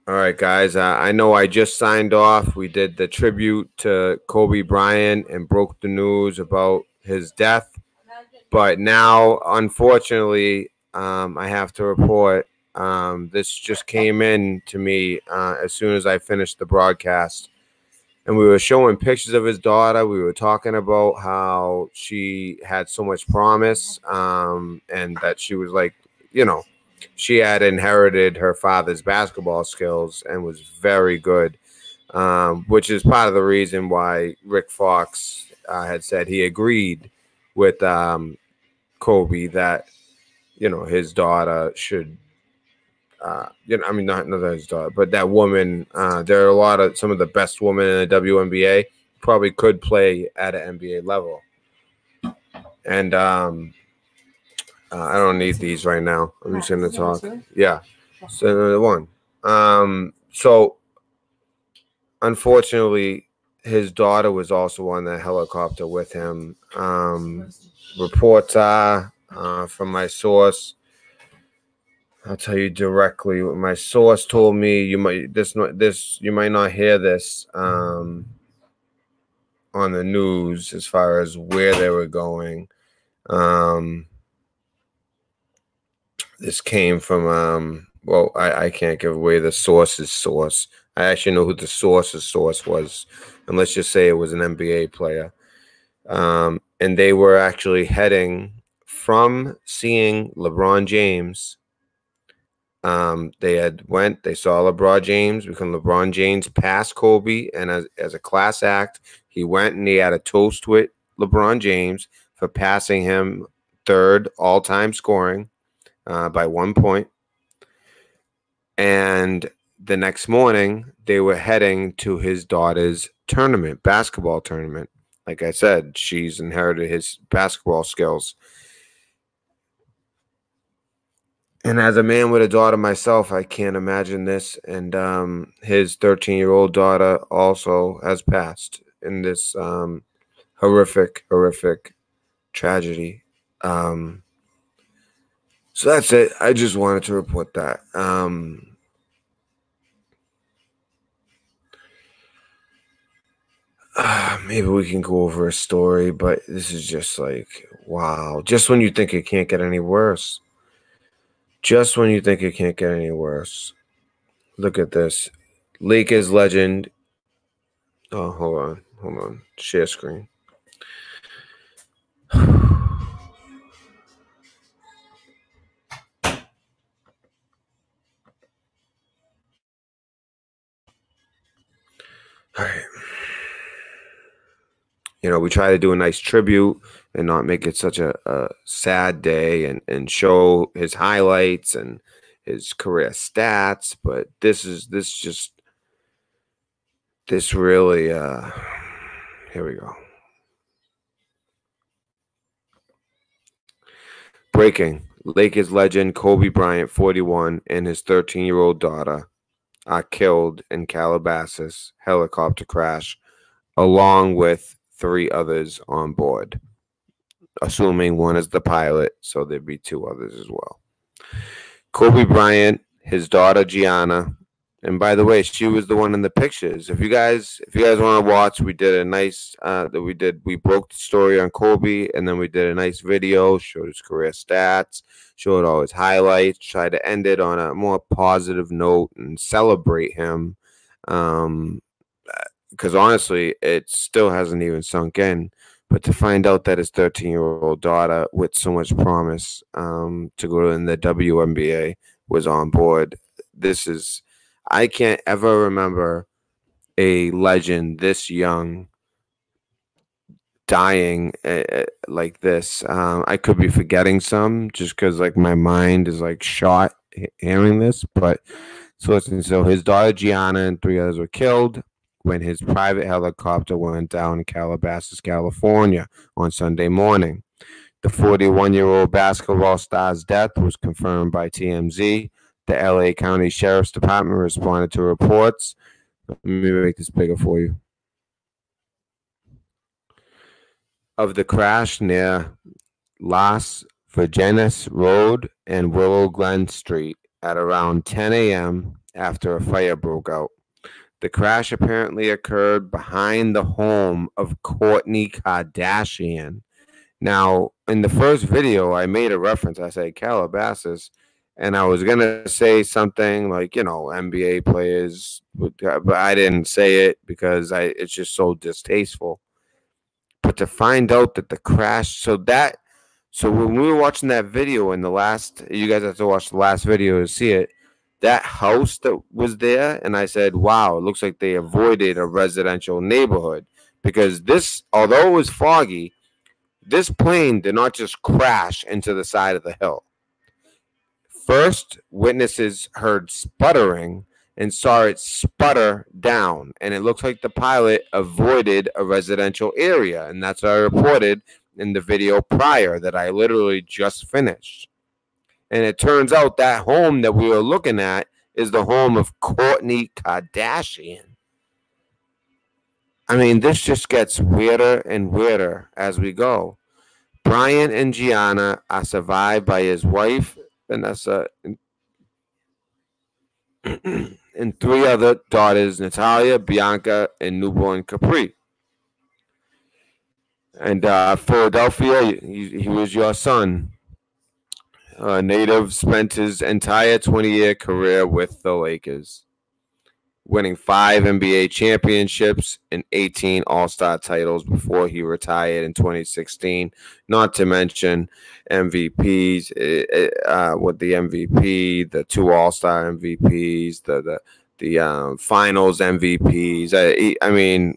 All right, guys. I know I just signed off. We did the tribute to Kobe Bryant and broke the news about his death. But now, unfortunately, I have to report this just came in to me as soon as I finished the broadcast. And we were showing pictures of his daughter. We were talking about how she had so much promise, and that she was like, you know, she had inherited her father's basketball skills and was very good, which is part of the reason why Rick Fox had said he agreed with Kobe that his daughter should I mean, not that his daughter, but that woman. There are some of the best women in the WNBA probably could play at an NBA level. And I don't need these right now. I'm just going to talk. Yeah. So the one. So unfortunately, his daughter was also on that helicopter with him. Reports are from my source. I'll tell you directly what my source told me. You might not hear this on the news as far as where they were going. This came from I can't give away the source's source. I actually know who the source's source was, and let's just say it was an NBA player. And they were actually heading from seeing LeBron James. They saw LeBron James because LeBron James passed Kobe, and as a class act, he went and he had a toast with LeBron James for passing him third all-time scoring by 1 point. And the next morning, they were heading to his daughter's basketball tournament. Like I said, she's inherited his basketball skills. And as a man with a daughter myself, I can't imagine this. And his 13-year-old daughter also has passed in this horrific tragedy. So that's it. I just wanted to report that. Maybe we can go over a story, but this is just like, wow. Just when you think it can't get any worse. Just when you think it can't get any worse. Look at this. Lakers legend. Oh, hold on. Share screen. All right. We try to do a nice tribute and not make it such a sad day and show his highlights and his career stats. But this really, here we go. Breaking. Lakers legend Kobe Bryant, 41, and his 13-year-old daughter are killed in Calabasas helicopter crash, along with 3 others on board, assuming one is the pilot, so there'd be 2 others as well. Kobe Bryant, his daughter Gianna, and by the way, she was the one in the pictures. If you guys want to watch, we did a nice we broke the story on Kobe, and then we did a nice video, showed his career stats, showed all his highlights, tried to end it on a more positive note and celebrate him. Because honestly, it still hasn't even sunk in. But to find out that his 13-year-old daughter with so much promise to go in the WNBA was on board, I can't ever remember a legend this young dying like this. I could be forgetting some just because like my mind is like shot hearing this. But so his daughter Gianna and 3 others were killed when his private helicopter went down in Calabasas, California on Sunday morning. The 41-year-old basketball star's death was confirmed by TMZ. The LA County Sheriff's Department responded to reports. Let me make this bigger for you. Of the crash near Las Virgenes Road and Willow Glen Street at around 10 a.m. after a fire broke out. The crash apparently occurred behind the home of Kourtney Kardashian. Now, in the first video, I made a reference. I said Calabasas, and I was gonna say something like, NBA players, but I didn't say it because it's just so distasteful. But to find out that the crash, so when we were watching that video in the last, you guys have to watch the last video to see it. That house that was there, and I said, wow, it looks like they avoided a residential neighborhood because this, although it was foggy, this plane did not just crash into the side of the hill. First, witnesses heard sputtering and saw it sputter down, and it looks like the pilot avoided a residential area, and that's what I reported in the video prior that I literally just finished. And it turns out that home that we were looking at is the home of Kourtney Kardashian. I mean, this just gets weirder and weirder as we go. Bryant and Gianna are survived by his wife, Vanessa, and three other daughters, Natalia, Bianca, and newborn Capri. And Philadelphia, he was your son. Native spent his entire 20-year career with the Lakers, winning 5 NBA championships and 18 All-Star titles before he retired in 2016. Not to mention MVPs with the MVP, the 2 All-Star MVPs, the Finals MVPs. I mean,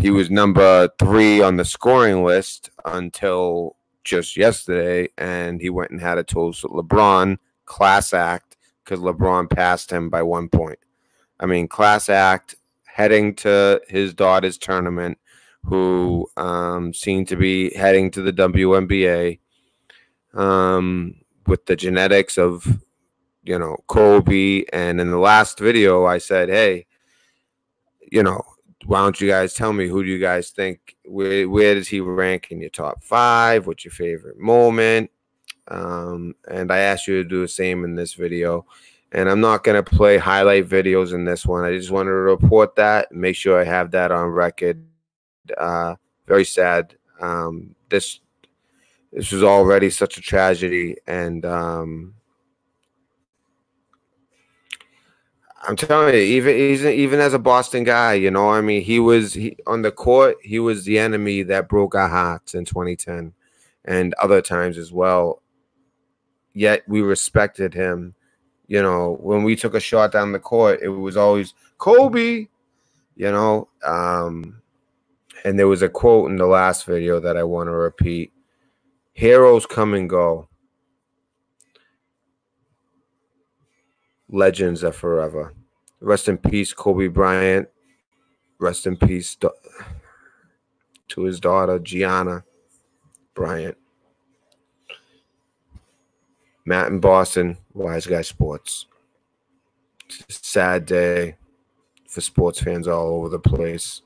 he was number 3 on the scoring list until just yesterday, and he went and had a toast with LeBron. Class act, because LeBron passed him by 1 point. I mean, class act, heading to his daughter's tournament, who seemed to be heading to the WNBA with the genetics of, Kobe. And in the last video, I said, hey, why don't you guys tell me, who do you guys think, where does he rank in your top 5? What's your favorite moment? And I asked you to do the same in this video. And I'm not going to play highlight videos in this one. I just wanted to report that and make sure I have that on record. Very sad. This was already such a tragedy. And I'm telling you, even as a Boston guy, I mean, he on the court, he was the enemy that broke our hearts in 2010 and other times as well. Yet we respected him. When we took a shot down the court, it was always Kobe, and there was a quote in the last video that I want to repeat. Heroes come and go. Legends are forever. Rest in peace, Kobe Bryant. Rest in peace to his daughter, Gianna Bryant. Matt in Boston, Wise Guy Sports. It's a sad day for sports fans all over the place.